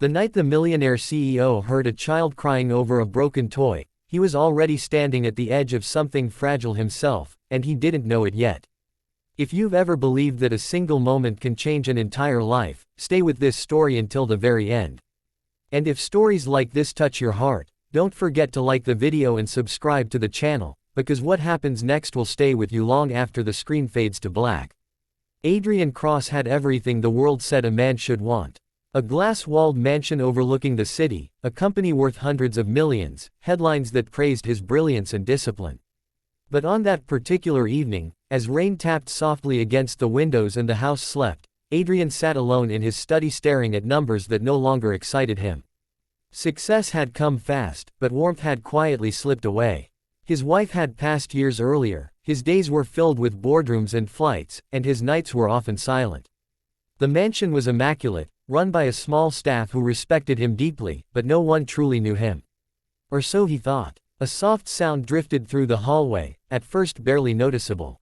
The night the Millionaire CEO heard a child crying over a broken toy, he was already standing at the edge of something fragile himself, and he didn't know it yet. If you've ever believed that a single moment can change an entire life, stay with this story until the very end. And if stories like this touch your heart, don't forget to like the video and subscribe to the channel, because what happens next will stay with you long after the screen fades to black. Adrian Cross had everything the world said a man should want. A glass-walled mansion overlooking the city, a company worth hundreds of millions, headlines that praised his brilliance and discipline. But on that particular evening, as rain tapped softly against the windows and the house slept, Adrian sat alone in his study staring at numbers that no longer excited him. Success had come fast, but warmth had quietly slipped away. His wife had passed years earlier, his days were filled with boardrooms and flights, and his nights were often silent. The mansion was immaculate, run by a small staff who respected him deeply, but no one truly knew him. Or so he thought. A soft sound drifted through the hallway, at first barely noticeable.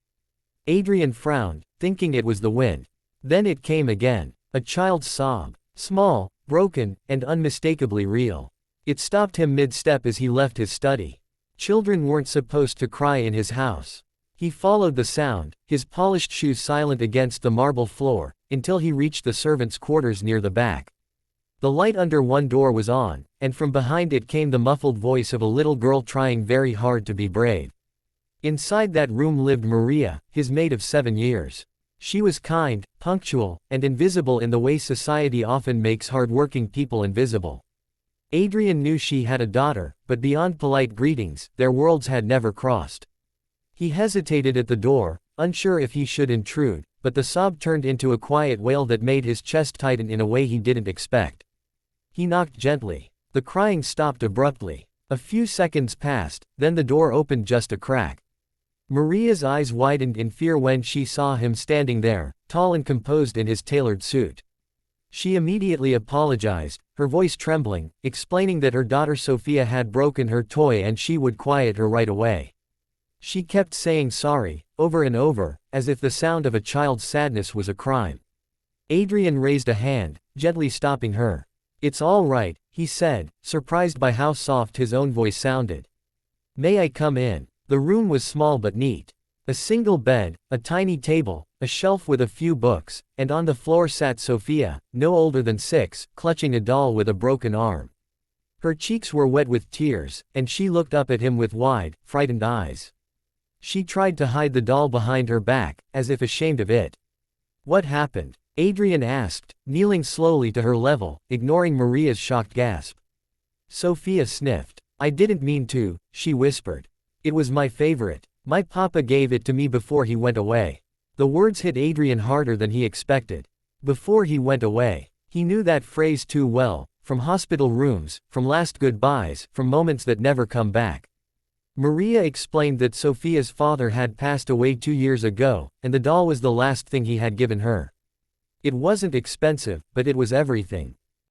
Adrian frowned, thinking it was the wind. Then it came again. A child's sob. Small, broken, and unmistakably real. It stopped him mid-step as he left his study. Children weren't supposed to cry in his house. He followed the sound, his polished shoes silent against the marble floor, until he reached the servants' quarters near the back. The light under one door was on, and from behind it came the muffled voice of a little girl trying very hard to be brave. Inside that room lived Maria, his maid of 7 years. She was kind, punctual, and invisible in the way society often makes hard-working people invisible. Adrian knew she had a daughter, but beyond polite greetings, their worlds had never crossed. He hesitated at the door, unsure if he should intrude, but the sob turned into a quiet wail that made his chest tighten in a way he didn't expect. He knocked gently. The crying stopped abruptly. A few seconds passed, then the door opened just a crack. Maria's eyes widened in fear when she saw him standing there, tall and composed in his tailored suit. She immediately apologized, her voice trembling, explaining that her daughter Sophia had broken her toy and she would quiet her right away. She kept saying sorry, over and over, as if the sound of a child's sadness was a crime. Adrian raised a hand, gently stopping her. "It's all right," he said, surprised by how soft his own voice sounded. "May I come in?" The room was small but neat. A single bed, a tiny table, a shelf with a few books, and on the floor sat Sophia, no older than 6, clutching a doll with a broken arm. Her cheeks were wet with tears, and she looked up at him with wide, frightened eyes. She tried to hide the doll behind her back, as if ashamed of it. "What happened?" Adrian asked, kneeling slowly to her level, ignoring Maria's shocked gasp. Sophia sniffed. "I didn't mean to," she whispered. "It was my favorite. My papa gave it to me before he went away." The words hit Adrian harder than he expected. Before he went away. He knew that phrase too well, from hospital rooms, from last goodbyes, from moments that never come back. Maria explained that Sophia's father had passed away 2 years ago, and the doll was the last thing he had given her. It wasn't expensive, but it was everything.